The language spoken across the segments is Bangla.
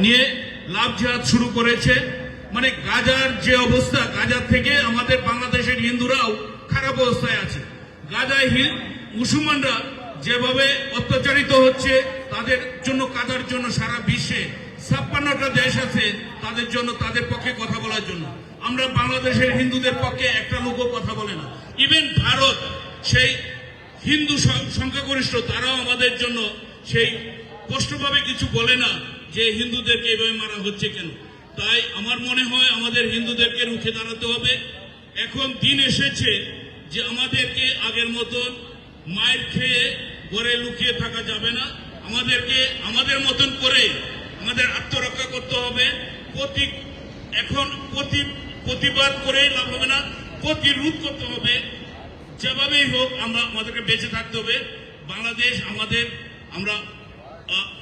নিয়ে লাভ জিহাদ শুরু করেছে। মানে গাজার যে অবস্থা, গাজার থেকে আমাদের বাংলাদেশের হিন্দুরাও খারাপ অবস্থায় আছে। গাজায় মুসলমানরা যেভাবে অত্যাচারিত হচ্ছে, তাদের জন্য কাদার জন্য সারা বিশ্বে 56টা দেশ আছে তাদের জন্য, তাদের পক্ষে কথা বলার জন্য। আমরা বাংলাদেশের হিন্দুদের পক্ষে একটা লোকও কথা বলে না। ইভেন ভারত, সেই হিন্দু সংখ্যাগরিষ্ঠ, তারাও আমাদের জন্য সেই স্পষ্টভাবে কিছু বলে না যে হিন্দুদেরকে এভাবে মারা হচ্ছে কেন। তাই আমার মনে হয় আমাদের হিন্দুদেরকে রুখে দাঁড়াতে হবে। এখন দিন এসেছে যে আমাদেরকে আগের মতন মায়ের খেয়ে ঘরে লুকিয়ে থাকা যাবে না। আমাদেরকে আমাদের মতন করে আমাদের আত্মরক্ষা করতে হবে। এখন প্রতিবাদ করে লাভ হবে না, প্রতিরোধ করতে হবে। যেভাবেই হোক আমাদেরকে বেঁচে থাকতে হবে। বাংলাদেশ আমাদের,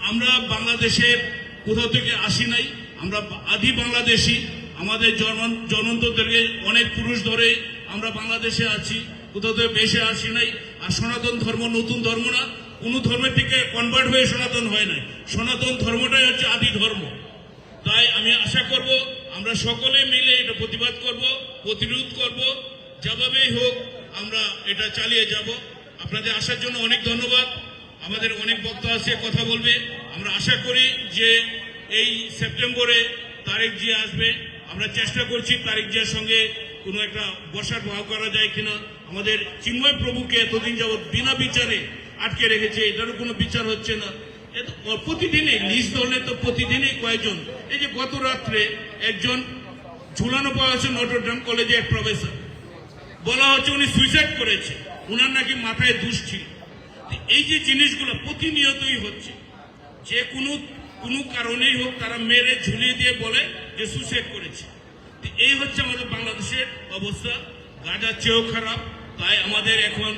আমরা বাংলাদেশের কোথাও থেকে আসি নাই, আমরা আদি বাংলাদেশি। আমাদের জন্মন্ত থেকে অনেক পুরুষ ধরে আমরা বাংলাদেশে আছি, কোথাও থেকে বেশি আসি নাই। আর সনাতন ধর্ম নতুন ধর্ম না, কোন ধর্মের থেকে কনভার্ট হয়ে সনাতন হয় নাই। সনাতন ধর্মটাই হচ্ছে আদি ধর্ম। তাই আমি আশা করব আমরা সকলে মিলে এটা প্রতিবাদ করব, প্রতিরোধ করব। যেভাবেই হোক আমরা এটা চালিয়ে যাব। আপনাদের আসার জন্য অনেক ধন্যবাদ। আমাদের অনেক বক্তা আছে, কথা বলবে। আমরা আশা করি যে এই সেপ্টেম্বরে তারেক জিয়া আসবে। আমরা চেষ্টা করছি তারেক জিয়ার সঙ্গে কোনো একটা বসার ভাব করা যায় কিনা। আমাদের চিন্ময় প্রভুকে এতদিন যাবৎ বিনা বিচারে আটকে রেখেছে, এটারও কোনো বিচার হচ্ছে না। প্রতিদিনই লিস্ট ধরলে তো প্রতিদিনই কয়েকজন, এই যে গত রাত্রে একজন ঝুলানো পাওয়া হচ্ছে নটরডেম কলেজে এক প্রফেসর, বলা হচ্ছে উনি সুইসাইড করেছে, উনার নাকি মাথায় দোষ ছিল। এই যে জিনিসগুলো প্রতিনিয়তই হচ্ছে, যে কোনো কারণেই হোক তারা মেরে ঝুলিয়ে দিয়ে বলে যে সুইসাইড করেছে। এই হচ্ছে আমাদের বাংলাদেশের অবস্থা, গাজার চেয়েও খারাপ। তাই আমাদের এখন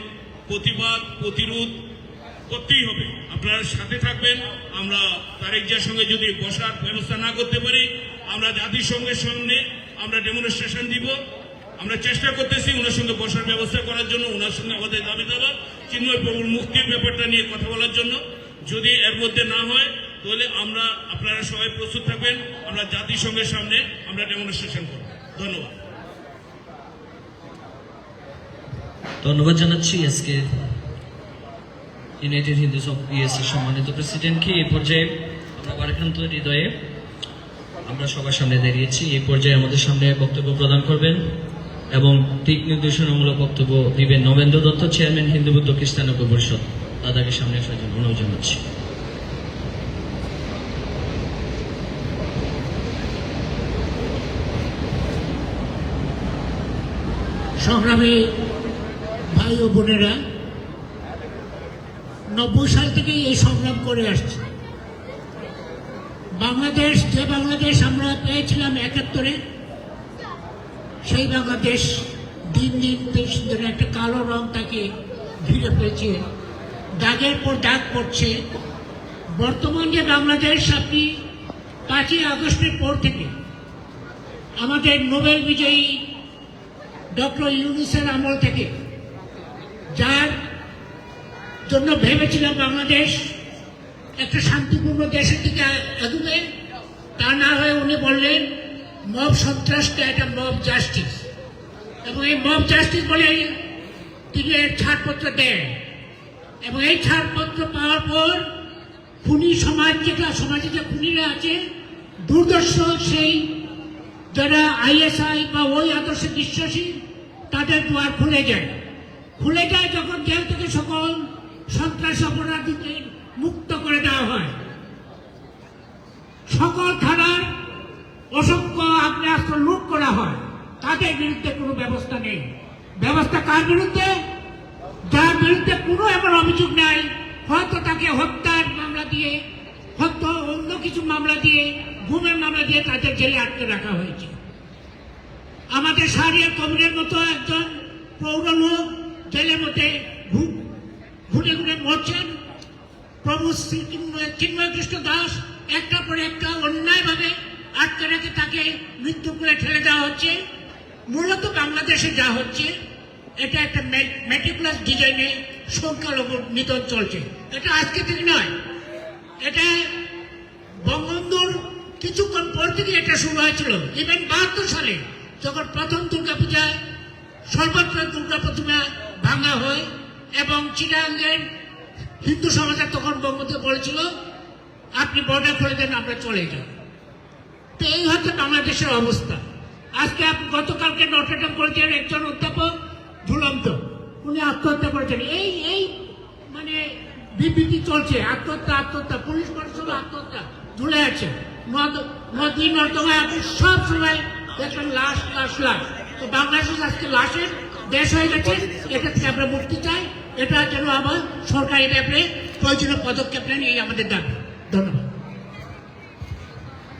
প্রতিবাদ প্রতিরোধ করতেই হবে। আপনারা সাথে থাকবেন। আমরা তারেক জিয়ার সঙ্গে যদি বসার ব্যবস্থা না করতে পারি, আমরা জাতিসংঘের সামনে আমরা ডেমনস্ট্রেশন দিব। আমরা চেষ্টা করতেছি ওনার সঙ্গে বসার ব্যবস্থা করার জন্য, ওনার সঙ্গে আমাদের দাবি দেওয়া, চিন্ময় প্রভুর মুক্তির ব্যাপারটা নিয়ে কথা বলার জন্য। যদি এর মধ্যে না হয় তাহলে আপনারা সবাই প্রস্তুত থাকবেন, আমরা জাতিসংঘের সামনে আমরা ডেমনস্ট্রেশন করব। ধন্যবাদ। ধন্যবাদ জানাচ্ছি আজকে ইউনাইটেড হিন্দুস অফ ইউএসএ সম্মানিত প্রেসিডেন্টকে। এই পর্যায়ে আমরা বারাকান্ত হৃদয়ে আমরা সবার সামনে দাঁড়িয়েছি। এই পর্যায়ে আমাদের সামনে বক্তব্য প্রদান করবেন এবং দিক নির্দেশনামূলক বক্তব্য দিবেন নবেন্দ্র দত্ত, চেয়ারম্যান হিন্দু বৌদ্ধ খ্রিস্টান ঐক্য পরিষদ। দাদাকে সামনে আসার জন্য অনুরোধ জানাচ্ছি। সংগ্রামী ভাই ও বোনেরা, 90 সাল থেকেই এই সংগ্রাম করে আসছে। বাংলাদেশ, যে বাংলাদেশ আমরা পেয়েছিলাম 71-এ, সেই বাংলাদেশ দিন দিন ধরে একটা কালো রং তাকে ঘিরে ফেলছে, দাগের পর দাগ পড়ছে। বর্তমান যে বাংলাদেশ, আপনি 5ই আগস্টের পর থেকে আমাদের নোবেল বিজয়ী ডক্টর ইউনূসের আমল থেকে, যার জন্য ভেবেছিলাম বাংলাদেশ একটা শান্তিপূর্ণ দেশের দিকে এগোবে, তা না হয়ে উনি বললেন মব সন্ত্রাসটা একটা মব জাস্টিস, এবং এই মব জাস্টিস বলে তিনি ছাড়পত্র দেন। এবং এই ছাড়পত্র পাওয়ার পর খুনি সমাজে যে খুনিরা আছে, দুর্দর্শ সেই যারা আইএসআই বা ওই আদর্শে বিশ্বাসী, তাদের দুয়ার খুলে যায়। যখন জেল থেকে সকল সন্ত্রাস অপরাধীদের মুক্ত করে দেওয়া হয়, সকল থানার অসংখ্য আগ্নেয়াস্ত্র লুট করা হয়, তাদের বিরুদ্ধে কোনো ব্যবস্থা নেই। ব্যবস্থা কার বিরুদ্ধে? যার বিরুদ্ধে কোনো এমন অভিযোগ নাই, হয়তো তাকে হত্যার মামলা দিয়ে, হয়তো অন্য কিছু মামলা দিয়ে, গুমের মামলা দিয়ে তাদের জেলে আটকে রাখা হয়েছে। আমাদের শাহরিয়ার কবিরের মতো একজন প্রৌঢ় লোক জেলের মধ্যে ঘুরে ঘুরে মরছেন। প্রভু শ্রী চিন্ময় কৃষ্ণ দাস একটার পর একটা অন্যায়ভাবে আটকে রেখে তাকে মৃত্যু করে ঠেলে দেওয়া হচ্ছে। মূলত বাংলাদেশে যা হচ্ছে, এটা একটা মেটিকুলাস ডিজাইনে সংখ্যালঘু নিধন চলছে। এটা আজকে থেকে নয়, এটা বঙ্গবন্ধুর কিছুক্ষণ পর থেকে এটা শুরু হয়েছিল। ইভেন 72 সালে যখন প্রথম দুর্গাপূজায় সর্বত্র দুর্গা প্রতিমা ভাঙা হয় এবং চিটাগাঙ্গের হিন্দু সমাজের তখন বঙ্গবন্ধু বলেছিল আপনি বর্ডার খুলে দেন, আমরা চলে যাই। তো এই হচ্ছে বাংলাদেশের অবস্থা। আজকে আপনি গতকালকে নটরডেম কলেজের একজন অধ্যাপক ঝুলন্ত, উনি আত্মহত্যা করেছেন। এই মানে বিবৃতি চলছে, আত্মহত্যা, পুলিশ প্রশাসন আত্মহত্যা, ঝুলে আছে নদী নর্দমায়। আপনি সব সময় দেখেন লাশ। তো বাংলাদেশ আজকে লাশের দেশ হয়ে গেছে। এটা থেকে আমরা মুক্তি চাই। এটা যেন আবার সরকারি ব্যাপারে প্রয়োজনীয় পদক্ষেপ নেন, এই আমাদের দাবি। ধন্যবাদ।